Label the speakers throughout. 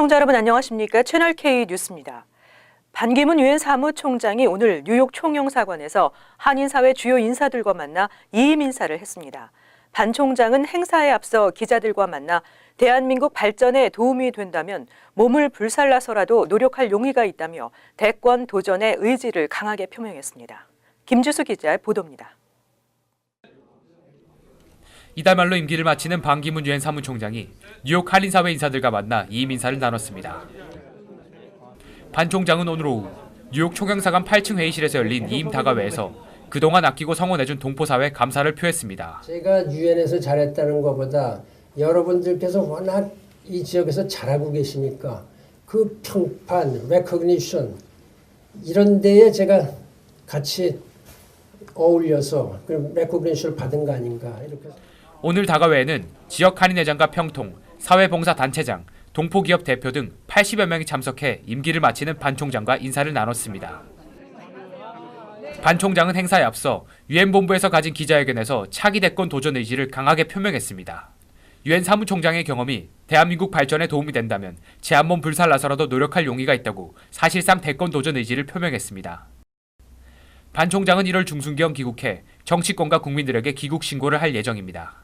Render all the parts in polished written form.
Speaker 1: 시청자 여러분 안녕하십니까? 채널 K 뉴스입니다. 반기문 유엔 사무총장이 오늘 뉴욕 총영사관에서 한인사회 주요 인사들과 만나 이임 인사를 했습니다. 반 총장은 행사에 앞서 기자들과 만나 대한민국 발전에 도움이 된다면 몸을 불살라서라도 노력할 용의가 있다며 대권 도전의 의지를 강하게 표명했습니다. 김주수 기자의 보도입니다.
Speaker 2: 이달 말로 임기를 마치는 반기문 유엔 사무총장이 뉴욕 한인사회 인사들과 만나 이임 인사를 나눴습니다. 반 총장은 오늘 오후 뉴욕 총영사관 8층 회의실에서 열린 이임 다가회에서 그동안 아끼고 성원해준 동포사회 감사를 표했습니다.
Speaker 3: 제가 유엔에서 잘했다는 것보다 여러분들께서 워낙 이 지역에서 잘하고 계시니까 그 평판, 레코그니션 이런 데에 제가 같이 어울려서 그 레코그니션을 받은 거 아닌가 이렇게.
Speaker 2: 오늘 다가회에는 지역 한인회장과 평통, 사회봉사단체장, 동포기업 대표 등 80여 명이 참석해 임기를 마치는 반 총장과 인사를 나눴습니다. 반 총장은 행사에 앞서 유엔 본부에서 가진 기자회견에서 차기 대권 도전 의지를 강하게 표명했습니다. 유엔 사무총장의 경험이 대한민국 발전에 도움이 된다면 제 한 몸 불살라서라도 노력할 용의가 있다고 사실상 대권 도전 의지를 표명했습니다. 반 총장은 1월 중순경 귀국해 정치권과 국민들에게 귀국 신고를 할 예정입니다.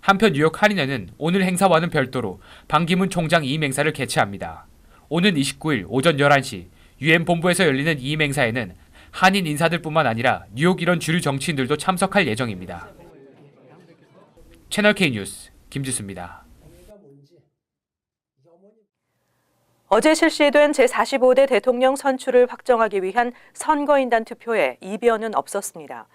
Speaker 2: 한편 뉴욕 한인회는 오늘 행사와는 별도로 반기문 총장 이임 행사를 개최합니다. 오는 29일 오전 11시 유엔 본부에서 열리는 이임 행사에는 한인 인사들뿐만 아니라 뉴욕 일원 주류 정치인들도 참석할 예정입니다. 채널 K 뉴스 김지수입니다.
Speaker 1: 어제 실시된 제45대 대통령 선출을 확정하기 위한 선거인단 투표에 이변은 없었습니다.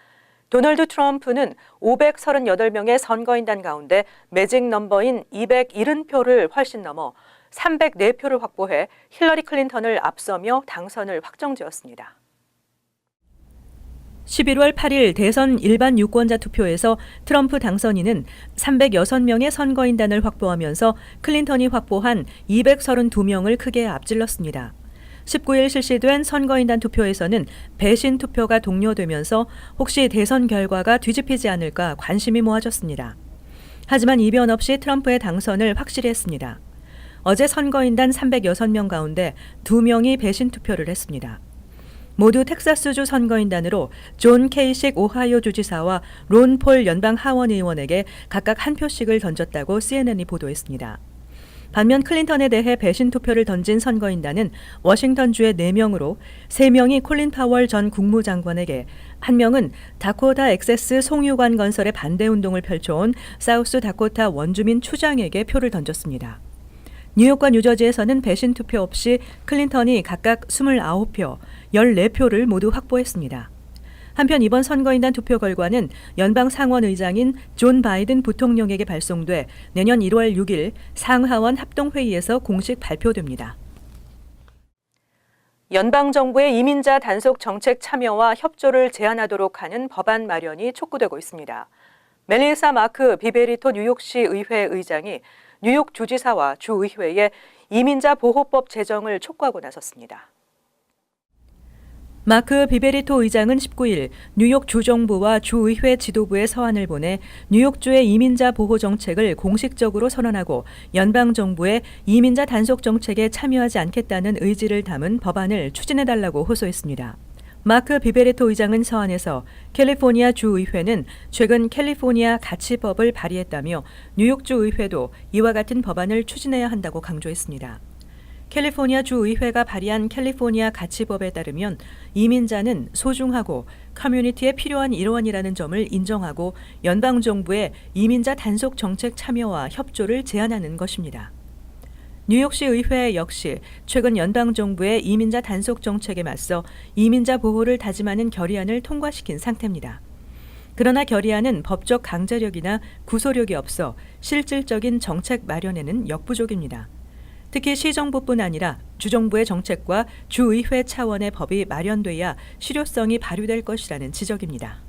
Speaker 1: 도널드 트럼프는 538명의 선거인단 가운데 매직 넘버인 270표를 훨씬 넘어 304표를 확보해 힐러리 클린턴을 앞서며 당선을 확정지었습니다. 11월 8일 대선 일반 유권자 투표에서 트럼프 당선인은 306명의 선거인단을 확보하면서 클린턴이 확보한 232명을 크게 앞질렀습니다. 19일 실시된 선거인단 투표에서는 배신 투표가 독려되면서 혹시 대선 결과가 뒤집히지 않을까 관심이 모아졌습니다. 하지만 이변 없이 트럼프의 당선을 확실히 했습니다. 어제 선거인단 306명 가운데 2명이 배신 투표를 했습니다. 모두 텍사스주 선거인단으로 존 케이식 오하이오 주지사와 론 폴 연방 하원 의원에게 각각 한 표씩을 던졌다고 CNN이 보도했습니다. 반면 클린턴에 대해 배신 투표를 던진 선거인단은 워싱턴주의 4명으로 3명이 콜린 파월 전 국무장관에게, 1명은 다코타 액세스 송유관 건설의 반대 운동을 펼쳐온 사우스 다코타 원주민 추장에게 표를 던졌습니다. 뉴욕과 뉴저지에서는 배신 투표 없이 클린턴이 각각 29표, 14표를 모두 확보했습니다. 한편 이번 선거인단 투표 결과는 연방 상원 의장인 존 바이든 부통령에게 발송돼 내년 1월 6일 상하원 합동회의에서 공식 발표됩니다. 연방정부의 이민자 단속 정책 참여와 협조를 제한하도록 하는 법안 마련이 촉구되고 있습니다. 멜리사 마크 비베리토 뉴욕시 의회 의장이 뉴욕 주지사와 주의회에 이민자 보호법 제정을 촉구하고 나섰습니다. 마크 비베리토 의장은 19일 뉴욕 주정부와 주의회 지도부에 서한을 보내 뉴욕주의 이민자 보호 정책을 공식적으로 선언하고 연방정부의 이민자 단속 정책에 참여하지 않겠다는 의지를 담은 법안을 추진해달라고 호소했습니다. 마크 비베리토 의장은 서한에서 캘리포니아 주의회는 최근 캘리포니아 가치법을 발의했다며 뉴욕주 의회도 이와 같은 법안을 추진해야 한다고 강조했습니다. 캘리포니아 주의회가 발의한 캘리포니아 가치법에 따르면 이민자는 소중하고 커뮤니티에 필요한 일원이라는 점을 인정하고 연방정부의 이민자 단속 정책 참여와 협조를 제한하는 것입니다. 뉴욕시 의회 역시 최근 연방정부의 이민자 단속 정책에 맞서 이민자 보호를 다짐하는 결의안을 통과시킨 상태입니다. 그러나 결의안은 법적 강제력이나 구속력이 없어 실질적인 정책 마련에는 역부족입니다. 특히 시정부뿐 아니라 주정부의 정책과 주의회 차원의 법이 마련돼야 실효성이 발휘될 것이라는 지적입니다.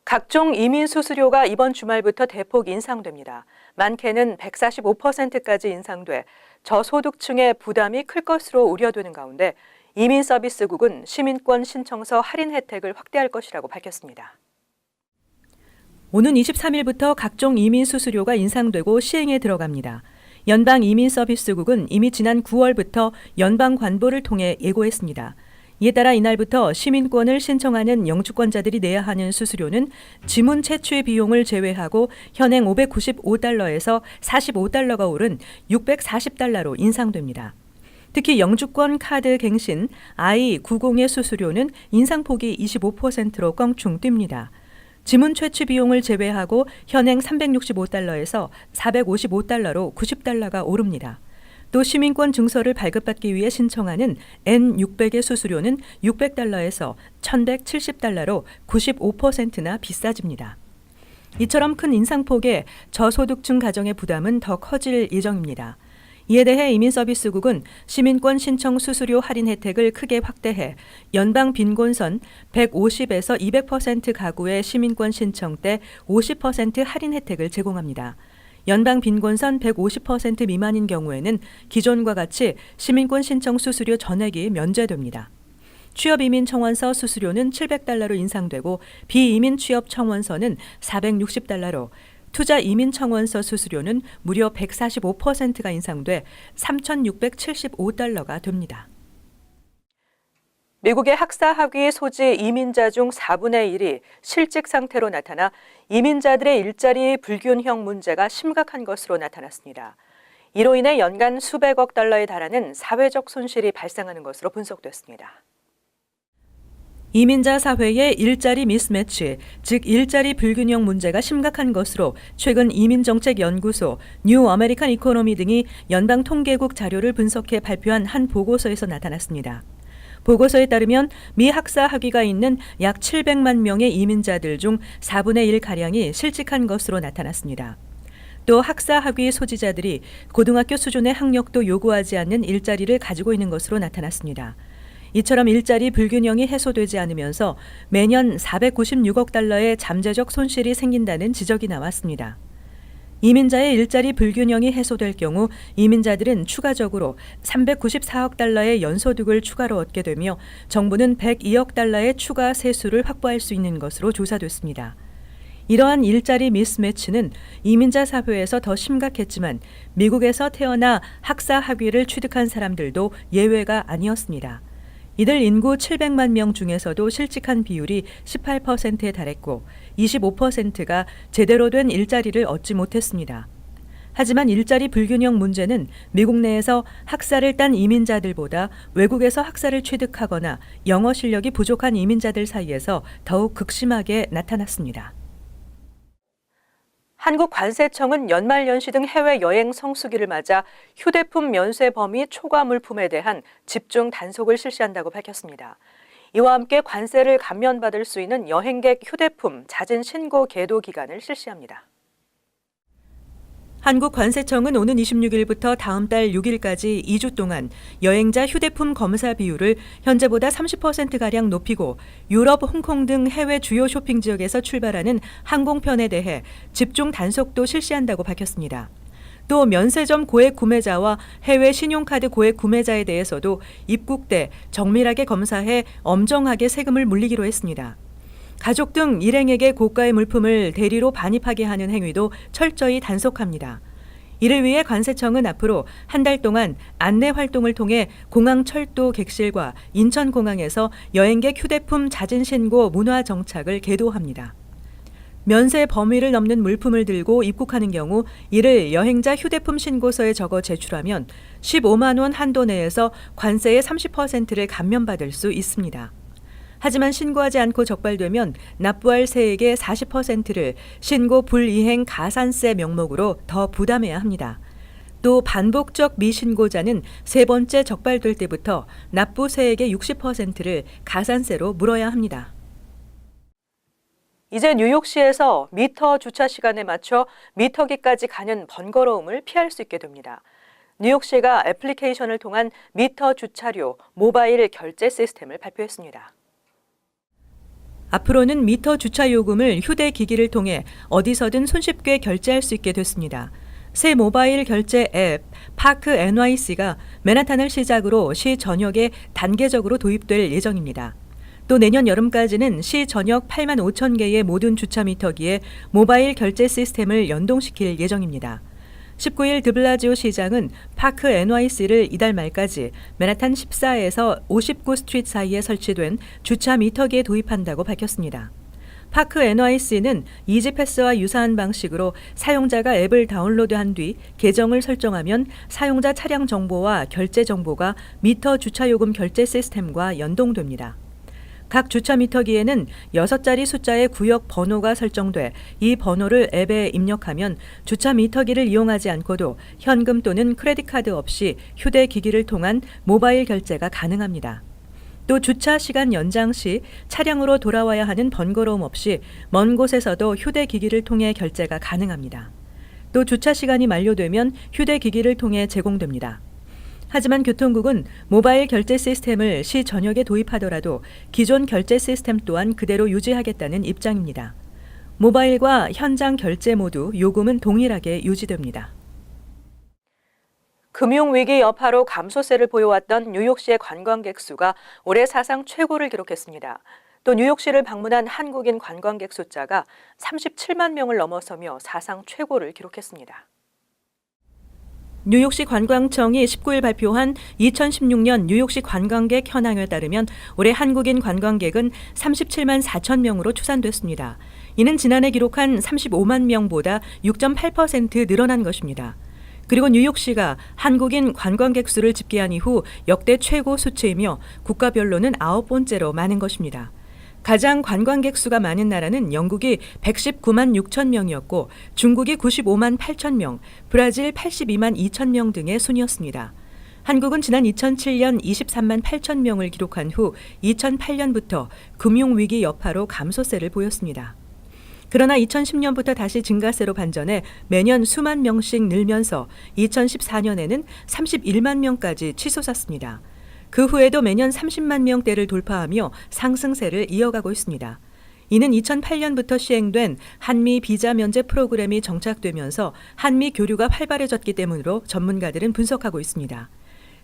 Speaker 1: 각종 이민 수수료가 이번 주말부터 대폭 인상됩니다. 많게는 145%까지 인상돼 저소득층의 부담이 클 것으로 우려되는 가운데 이민서비스국은 시민권 신청서 할인 혜택을 확대할 것이라고 밝혔습니다. 오는 23일부터 각종 이민 수수료가 인상되고 시행에 들어갑니다. 연방이민서비스국은 이미 지난 9월부터 연방관보를 통해 예고했습니다. 이에 따라 이날부터 시민권을 신청하는 영주권자들이 내야 하는 수수료는 지문 채취 비용을 제외하고 현행 595달러에서 45달러가 오른 640달러로 인상됩니다. 특히 영주권 카드 갱신 I-90의 수수료는 인상폭이 25%로 껑충 뜁니다. 지문 채취 비용을 제외하고 현행 365달러에서 455달러로 90달러가 오릅니다. 또 시민권 증서를 발급받기 위해 신청하는 N600의 수수료는 600달러에서 1170달러로 95%나 비싸집니다. 이처럼 큰 인상폭에 저소득층 가정의 부담은 더 커질 예정입니다. 이에 대해 이민서비스국은 시민권 신청 수수료 할인 혜택을 크게 확대해 연방 빈곤선 150에서 200% 가구의 시민권 신청 때 50% 할인 혜택을 제공합니다. 연방 빈곤선 150% 미만인 경우에는 기존과 같이 시민권 신청 수수료 전액이 면제됩니다. 취업이민 청원서 수수료는 700달러로 인상되고 비이민 취업 청원서는 460달러로 투자 이민 청원서 수수료는 무려 145%가 인상돼 3,675달러가 됩니다. 미국의 학사 학위 소지 이민자 중 4분의 1이 실직 상태로 나타나 이민자들의 일자리 불균형 문제가 심각한 것으로 나타났습니다. 이로 인해 연간 수백억 달러에 달하는 사회적 손실이 발생하는 것으로 분석됐습니다. 이민자 사회의 일자리 미스매치, 즉 일자리 불균형 문제가 심각한 것으로 최근 이민정책연구소, 뉴 아메리칸 이코노미 등이 연방통계국 자료를 분석해 발표한 한 보고서에서 나타났습니다. 보고서에 따르면 미 학사 학위가 있는 약 700만 명의 이민자들 중 4분의 1가량이 실직한 것으로 나타났습니다. 또 학사 학위 소지자들이 고등학교 수준의 학력도 요구하지 않는 일자리를 가지고 있는 것으로 나타났습니다. 이처럼 일자리 불균형이 해소되지 않으면서 매년 496억 달러의 잠재적 손실이 생긴다는 지적이 나왔습니다. 이민자의 일자리 불균형이 해소될 경우 이민자들은 추가적으로 394억 달러의 연소득을 추가로 얻게 되며 정부는 102억 달러의 추가 세수를 확보할 수 있는 것으로 조사됐습니다. 이러한 일자리 미스매치는 이민자 사회에서 더 심각했지만 미국에서 태어나 학사 학위를 취득한 사람들도 예외가 아니었습니다. 이들 인구 700만 명 중에서도 실직한 비율이 18%에 달했고 25%가 제대로 된 일자리를 얻지 못했습니다. 하지만 일자리 불균형 문제는 미국 내에서 학사를 딴 이민자들보다 외국에서 학사를 취득하거나 영어 실력이 부족한 이민자들 사이에서 더욱 극심하게 나타났습니다. 한국관세청은 연말연시 등 해외여행 성수기를 맞아 휴대폰 면세 범위 초과 물품에 대한 집중 단속을 실시한다고 밝혔습니다. 이와 함께 관세를 감면받을 수 있는 여행객 휴대폰 잦은 신고 계도 기간을 실시합니다. 한국관세청은 오는 26일부터 다음 달 6일까지 2주 동안 여행자 휴대폰 검사 비율을 현재보다 30%가량 높이고 유럽, 홍콩 등 해외 주요 쇼핑 지역에서 출발하는 항공편에 대해 집중 단속도 실시한다고 밝혔습니다. 또 면세점 고액 구매자와 해외 신용카드 고액 구매자에 대해서도 입국 때 정밀하게 검사해 엄정하게 세금을 물리기로 했습니다. 가족 등 일행에게 고가의 물품을 대리로 반입하게 하는 행위도 철저히 단속합니다. 이를 위해 관세청은 앞으로 한 달 동안 안내 활동을 통해 공항 철도 객실과 인천공항에서 여행객 휴대폰 잦은 신고 문화 정착을 계도합니다. 면세 범위를 넘는 물품을 들고 입국하는 경우 이를 여행자 휴대폰 신고서에 적어 제출하면 15만 원 한도 내에서 관세의 30%를 감면받을 수 있습니다. 하지만 신고하지 않고 적발되면 납부할 세액의 40%를 신고 불이행 가산세 명목으로 더 부담해야 합니다. 또 반복적 미신고자는 세 번째 적발될 때부터 납부 세액의 60%를 가산세로 물어야 합니다. 이제 뉴욕시에서 미터 주차 시간에 맞춰 미터기까지 가는 번거로움을 피할 수 있게 됩니다. 뉴욕시가 애플리케이션을 통한 미터 주차료 모바일 결제 시스템을 발표했습니다. 앞으로는 미터 주차 요금을 휴대기기를 통해 어디서든 손쉽게 결제할 수 있게 됐습니다. 새 모바일 결제 앱 파크 NYC가 맨하탄을 시작으로 시 전역에 단계적으로 도입될 예정입니다. 또 내년 여름까지는 시 전역 8만 5천 개의 모든 주차 미터기에 모바일 결제 시스템을 연동시킬 예정입니다. 19일 드블라지오 시장은 파크 NYC를 이달 말까지 맨하탄 14에서 59 스트리트 사이에 설치된 주차 미터기에 도입한다고 밝혔습니다. 파크 NYC는 이지패스와 유사한 방식으로 사용자가 앱을 다운로드한 뒤 계정을 설정하면 사용자 차량 정보와 결제 정보가 미터 주차요금 결제 시스템과 연동됩니다. 각 주차 미터기에는 6자리 숫자의 구역 번호가 설정돼 이 번호를 앱에 입력하면 주차 미터기를 이용하지 않고도 현금 또는 크레딧카드 없이 휴대기기를 통한 모바일 결제가 가능합니다. 또 주차 시간 연장 시 차량으로 돌아와야 하는 번거로움 없이 먼 곳에서도 휴대기기를 통해 결제가 가능합니다. 또 주차 시간이 만료되면 휴대기기를 통해 제공됩니다. 하지만 교통국은 모바일 결제 시스템을 시 전역에 도입하더라도 기존 결제 시스템 또한 그대로 유지하겠다는 입장입니다. 모바일과 현장 결제 모두 요금은 동일하게 유지됩니다. 금융위기 여파로 감소세를 보여왔던 뉴욕시의 관광객 수가 올해 사상 최고를 기록했습니다. 또 뉴욕시를 방문한 한국인 관광객 숫자가 37만 명을 넘어서며 사상 최고를 기록했습니다. 뉴욕시 관광청이 19일 발표한 2016년 뉴욕시 관광객 현황에 따르면 올해 한국인 관광객은 37만 4천 명으로 추산됐습니다. 이는 지난해 기록한 35만 명보다 6.8% 늘어난 것입니다. 그리고 뉴욕시가 한국인 관광객 수를 집계한 이후 역대 최고 수치이며 국가별로는 9번째로 많은 것입니다. 가장 관광객 수가 많은 나라는 영국이 119만 6천 명이었고 중국이 95만 8천 명, 브라질 82만 2천 명 등의 순이었습니다. 한국은 지난 2007년 23만 8천 명을 기록한 후 2008년부터 금융위기 여파로 감소세를 보였습니다. 그러나 2010년부터 다시 증가세로 반전해 매년 수만 명씩 늘면서 2014년에는 31만 명까지 치솟았습니다. 그 후에도 매년 30만 명대를 돌파하며 상승세를 이어가고 있습니다. 이는 2008년부터 시행된 한미 비자 면제 프로그램이 정착되면서 한미 교류가 활발해졌기 때문으로 전문가들은 분석하고 있습니다.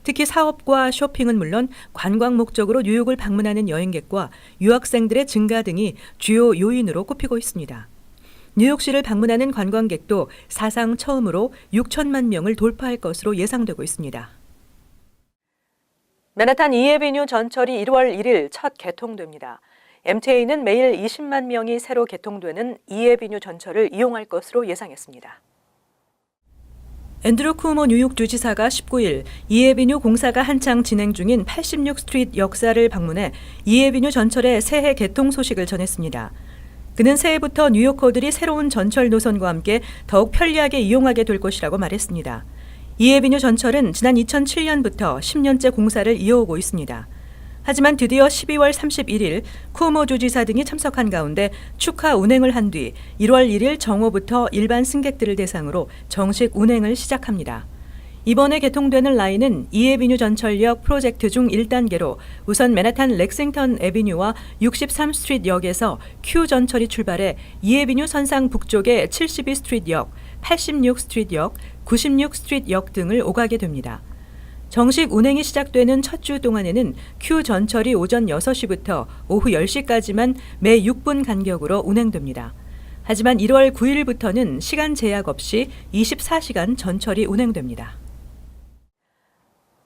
Speaker 1: 특히 사업과 쇼핑은 물론 관광 목적으로 뉴욕을 방문하는 여행객과 유학생들의 증가 등이 주요 요인으로 꼽히고 있습니다. 뉴욕시를 방문하는 관광객도 사상 처음으로 6천만 명을 돌파할 것으로 예상되고 있습니다. 맨하탄 이에비뉴 전철이 1월 1일 첫 개통됩니다. MTA는 매일 20만 명이 새로 개통되는 이에비뉴 전철을 이용할 것으로 예상했습니다. 앤드루 쿠오모 뉴욕 주지사가 19일 이에비뉴 공사가 한창 진행 중인 86 스트리트 역사를 방문해 이에비뉴 전철의 새해 개통 소식을 전했습니다. 그는 새해부터 뉴요커들이 새로운 전철 노선과 함께 더욱 편리하게 이용하게 될 것이라고 말했습니다. 이에비뉴 전철은 지난 2007년부터 10년째 공사를 이어오고 있습니다. 하지만 드디어 12월 31일 쿠오모 주지사 등이 참석한 가운데 축하 운행을 한 뒤 1월 1일 정오부터 일반 승객들을 대상으로 정식 운행을 시작합니다. 이번에 개통되는 라인은 이에비뉴 전철역 프로젝트 중 1단계로 우선 맨하탄 렉싱턴 애비뉴와 63 스트리트 역에서 Q 전철이 출발해 이에비뉴 선상 북쪽의 72 스트리트 역, 86 스트리트 역, 96 스트리트 역 등을 오가게 됩니다. 정식 운행이 시작되는 첫 주 동안에는 Q 전철이 오전 6시부터 오후 10시까지만 매 6분 간격으로 운행됩니다. 하지만 1월 9일부터는 시간 제약 없이 24시간 전철이 운행됩니다.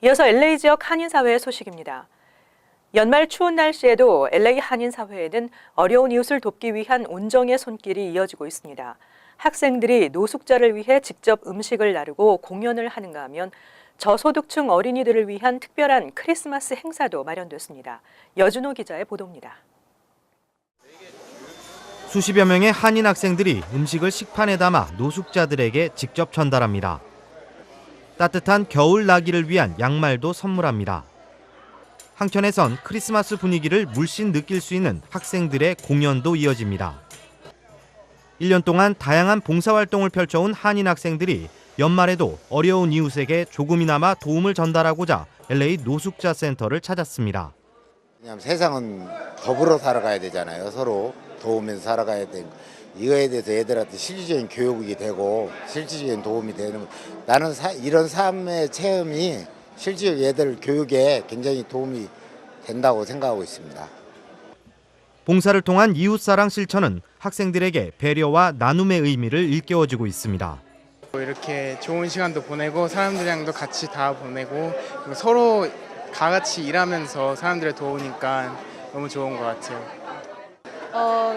Speaker 1: 이어서 LA 지역 한인사회 소식입니다. 연말 추운 날씨에도 LA 한인사회에는 어려운 이웃을 돕기 위한 온정의 손길이 이어지고 있습니다. 학생들이 노숙자를 위해 직접 음식을 나르고 공연을 하는가 하면 저소득층 어린이들을 위한 특별한 크리스마스 행사도 마련됐습니다. 여준호 기자의 보도입니다.
Speaker 4: 수십여 명의 한인 학생들이 음식을 식판에 담아 노숙자들에게 직접 전달합니다. 따뜻한 겨울 나기를 위한 양말도 선물합니다. 한켠에선 크리스마스 분위기를 물씬 느낄 수 있는 학생들의 공연도 이어집니다. 1년 동안 다양한 봉사활동을 펼쳐온 한인 학생들이 연말에도 어려운 이웃에게 조금이나마 도움을 전달하고자 LA 노숙자 센터를 찾았습니다.
Speaker 5: 왜냐하면 세상은 더불어 살아가야 되잖아요. 서로 도우면서 살아가야 되고 이거에 대해서 애들한테 실질적인 교육이 되고 실질적인 도움이 되는 나는 이런 삶의 체험이 실질적으로 애들 교육에 굉장히 도움이 된다고 생각하고 있습니다.
Speaker 4: 봉사를 통한 이웃사랑 실천은 학생들에게 배려와 나눔의 의미를 일깨워주고 있습니다.
Speaker 6: 이렇게 좋은 시간도 보내고 사람들이랑도 같이 다 보내고 그리고 서로 다 같이 일하면서 사람들을 도우니까 너무 좋은 것 같아요.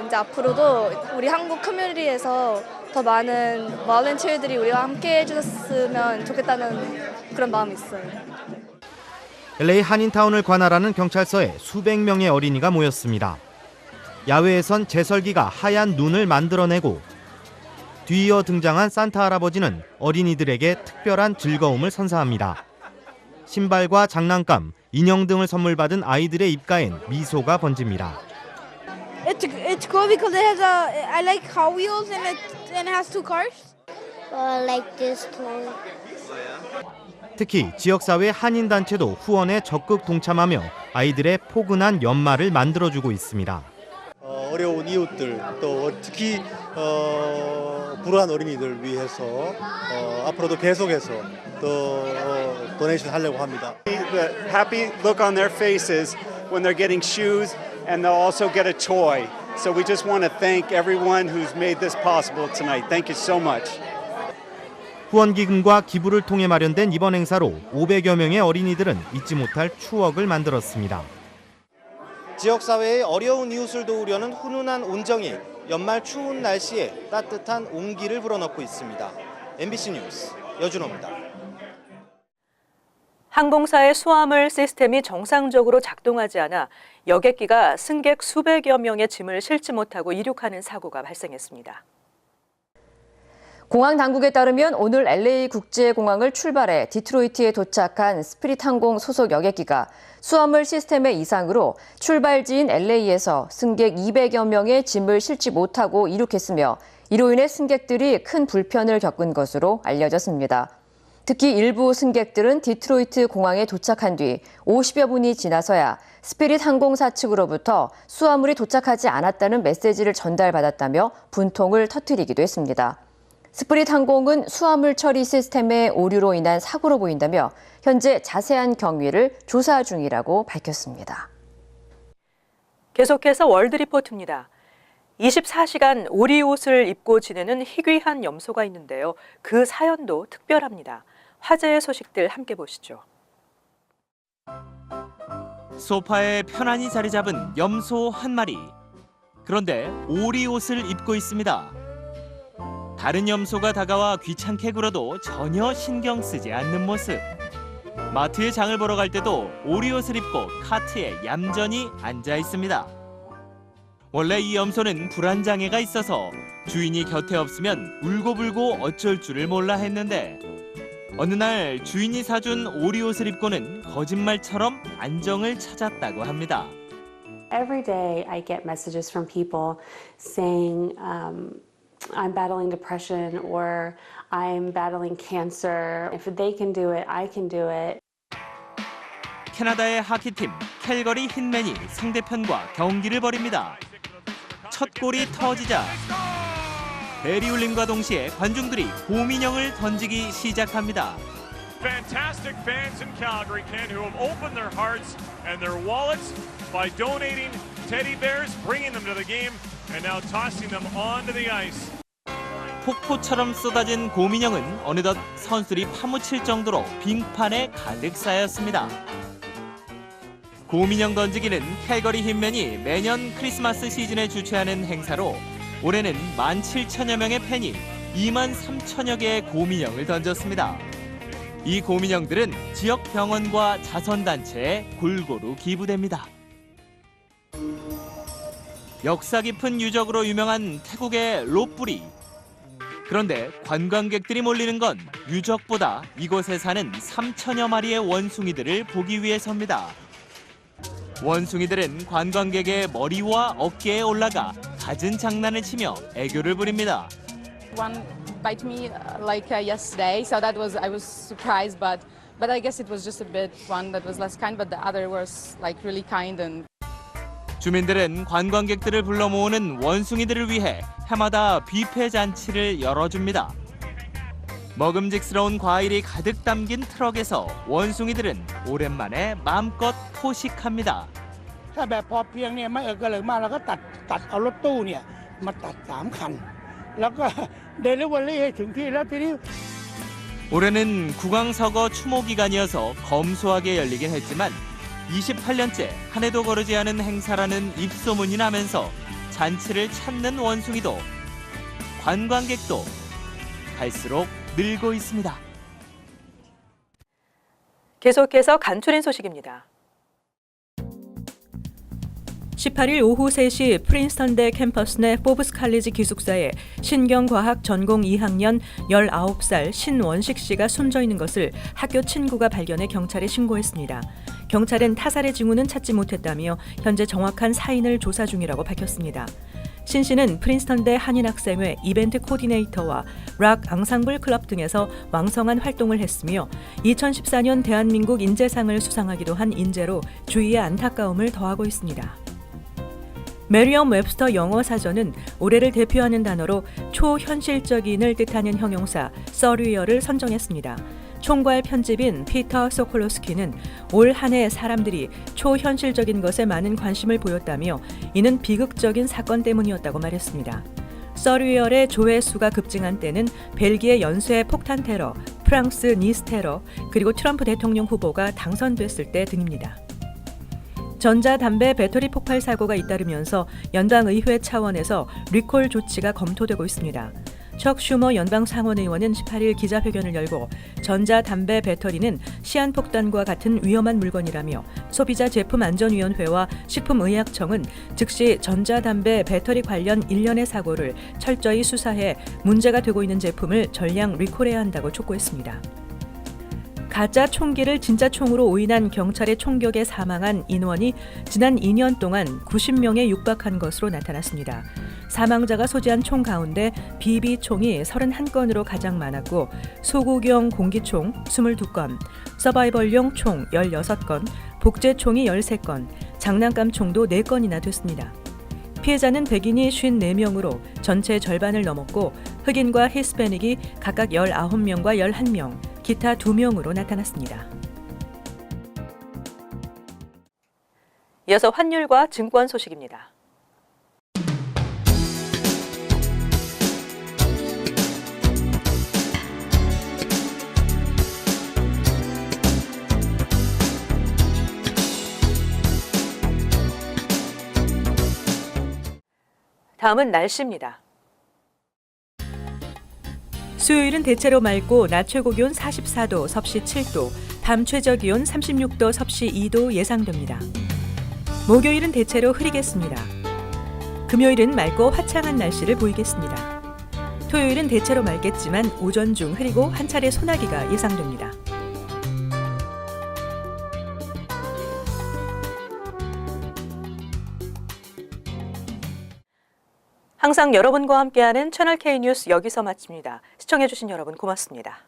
Speaker 7: 이제 앞으로도 우리 한국 커뮤니티에서 더 많은 volunteer들이 우리와 함께 해줬으면 좋겠다는 그런 마음이 있어요.
Speaker 4: LA 한인타운을 관할하는 경찰서에 수백 명의 어린이가 모였습니다. 야외에선 제설기가 하얀 눈을 만들어내고 뒤이어 등장한 산타 할아버지는 어린이들에게 특별한 즐거움을 선사합니다. 신발과 장난감, 인형 등을 선물 받은 아이들의 입가엔 미소가 번집니다.
Speaker 8: It's cool because I like Hot Wheels and it has two cars.
Speaker 9: I like this toy.
Speaker 4: 특히 지역사회 한인단체도 후원에 적극 동참하며 아이들의 포근한 연말을 만들어주고 있습니다.
Speaker 10: 어려운 이웃들 또 특히 불우한 어린이들 위해서 앞으로도 계속해서 더 도네이션 하려고 합니다.
Speaker 11: The happy look on their faces when they're getting shoes and they'll also get a toy. So we just want to thank everyone who's made this possible tonight. Thank you so much.
Speaker 4: 후원기금과 기부를 통해 마련된 이번 행사로 500여 명의 어린이들은 잊지 못할 추억을 만들었습니다. 지역사회의 어려운 이웃을 도우려는 훈훈한 온정이 연말 추운 날씨에 따뜻한 온기를 불어넣고 있습니다. MBC 뉴스 여준호입니다.
Speaker 1: 항공사의 수화물 시스템이 정상적으로 작동하지 않아 여객기가 승객 수백여 명의 짐을 실지 못하고 이륙하는 사고가 발생했습니다.
Speaker 12: 공항 당국에 따르면 오늘 LA 국제공항을 출발해 디트로이트에 도착한 스피릿 항공 소속 여객기가 수화물 시스템의 이상으로 출발지인 LA에서 승객 200여 명의 짐을 실지 못하고 이륙했으며 이로 인해 승객들이 큰 불편을 겪은 것으로 알려졌습니다. 특히 일부 승객들은 디트로이트 공항에 도착한 뒤 50여 분이 지나서야 스피릿 항공사 측으로부터 수화물이 도착하지 않았다는 메시지를 전달받았다며 분통을 터뜨리기도 했습니다. 스피릿 항공은 수화물 처리 시스템의 오류로 인한 사고로 보인다며 현재 자세한 경위를 조사 중이라고 밝혔습니다.
Speaker 1: 계속해서 월드리포트입니다. 24시간 오리옷을 입고 지내는 희귀한 염소가 있는데요. 그 사연도 특별합니다. 화제의 소식들 함께 보시죠.
Speaker 13: 소파에 편안히 자리 잡은 염소 한 마리. 그런데 오리옷을 입고 있습니다. 다른 염소가 다가와 귀찮게 굴어도 전혀 신경 쓰지 않는 모습. 마트에 장을 보러 갈 때도 오리옷을 입고 카트에 얌전히 앉아 있습니다. 원래 이 염소는 불안장애가 있어서 주인이 곁에 없으면 울고불고 어쩔 줄을 몰라 했는데 어느 날 주인이 사준 오리옷을 입고는 거짓말처럼 안정을 찾았다고 합니다.
Speaker 14: Every day I get messages from people saying I'm battling depression or I'm battling cancer. If they can do it, I can do it.
Speaker 13: 캐나다의 하키팀 캘거리 힛맨이 상대편과 경기를 벌입니다. 첫 골이 터지자 벨이 울림과 동시에 관중들이 곰인형을 던지기 시작합니다.
Speaker 15: Fantastic fans in Calgary can who have opened their hearts and their wallets by donating teddy bears, bringing them to the game and now tossing them onto the ice.
Speaker 13: 폭포처럼 쏟아진 곰인형은 어느덧 선수들이 파묻힐 정도로 빙판에 가득 쌓였습니다. 곰인형 던지기는 캘거리 힛맨이 매년 크리스마스 시즌에 주최하는 행사로 올해는 17,000여 명의 팬이 23,000여 개의 곰인형을 던졌습니다. 이 곰인형들은 지역 병원과 자선단체에 골고루 기부됩니다. 역사 깊은 유적으로 유명한 태국의 롯불이. 그런데 관광객들이 몰리는 건 유적보다 이곳에 사는 3,000여 마리의 원숭이들을 보기 위해서입니다. 원숭이들은 관광객의 머리와 어깨에 올라가 갖은 장난을 치며 애교를 부립니다.
Speaker 16: One bite me like yesterday, so I was surprised, but I guess it was just a bit one that was less kind, but the other was like really kind and.
Speaker 13: 주민들은 관광객들을 불러 모으는 원숭이들을 위해 해마다 뷔페 잔치를 열어줍니다. 먹음직스러운 과일이 가득 담긴 트럭에서 원숭이들은 오랜만에 마음껏 포식합니다.
Speaker 17: ถ้าแบบพอเพียงเนี่ยไม่เกินมากเราก็ตัดเอารถตู้เนี่ยมาตัด3คันแล้วก็เดลิเวอรี่ให้ถึงที่แล้วทีนี้
Speaker 13: 올해는 국왕서거 추모 기간이어서 검소하게 열리긴 했지만 28년째 한 해도 거르지 않은 행사라는 입소문이 나면서 잔치를 찾는 원숭이도 관광객도 갈수록 늘고 있습니다.
Speaker 1: 계속해서 간추린 소식입니다. 18일 오후 3시 프린스턴대 캠퍼스 내 포브스 칼리지 기숙사에 신경과학 전공 2학년 19살 신원식 씨가 숨져 있는 것을 학교 친구가 발견해 경찰에 신고했습니다. 경찰은 타살의 징후는 찾지 못했다며 현재 정확한 사인을 조사 중이라고 밝혔습니다. 신 씨는 프린스턴대 한인학생회 이벤트 코디네이터와 락 앙상블 클럽 등에서 왕성한 활동을 했으며 2014년 대한민국 인재상을 수상하기도 한 인재로 주위의 안타까움을 더하고 있습니다. 메리엄 웹스터 영어 사전은 올해를 대표하는 단어로 초현실적인을 뜻하는 형용사 서리얼을 선정했습니다. 총괄 편집인 피터 소콜로스키는 올 한 해 사람들이 초현실적인 것에 많은 관심을 보였다며 이는 비극적인 사건 때문이었다고 말했습니다. 서리얼의 조회수가 급증한 때는 벨기에 연쇄 폭탄 테러, 프랑스 니스 테러, 그리고 트럼프 대통령 후보가 당선됐을 때 등입니다. 전자담배 배터리 폭발 사고가 잇따르면서 연방의회 차원에서 리콜 조치가 검토되고 있습니다. 척 슈머 연방상원의원은 18일 기자회견을 열고 전자담배 배터리는 시한폭탄과 같은 위험한 물건이라며 소비자제품안전위원회와 식품의약청은 즉시 전자담배 배터리 관련 일련의 사고를 철저히 수사해 문제가 되고 있는 제품을 전량 리콜해야 한다고 촉구했습니다. 가짜 총기를 진짜 총으로 오인한 경찰의 총격에 사망한 인원이 지난 2년 동안 90명에 육박한 것으로 나타났습니다. 사망자가 소지한 총 가운데 BB총이 31건으로 가장 많았고 소구경 공기총 22건, 서바이벌용 총 16건, 복제총이 13건, 장난감총도 4건이나 됐습니다. 피해자는 백인이 54명으로 전체 절반을 넘었고 흑인과 히스패닉이 각각 19명과 11명, 기타 2명으로 나타났습니다. 이어서 환율과 증권 소식입니다. 다음은 날씨입니다. 수요일은 대체로 맑고 낮 최고 기온 44도, 섭씨 7도, 밤 최저 기온 36도, 섭씨 2도 예상됩니다. 목요일은 대체로 흐리겠습니다. 금요일은 맑고 화창한 날씨를 보이겠습니다. 토요일은 대체로 맑겠지만 오전 중 흐리고 한 차례 소나기가 예상됩니다. 항상 여러분과 함께하는 채널 K 뉴스 여기서 마칩니다. 시청해주신 여러분 고맙습니다.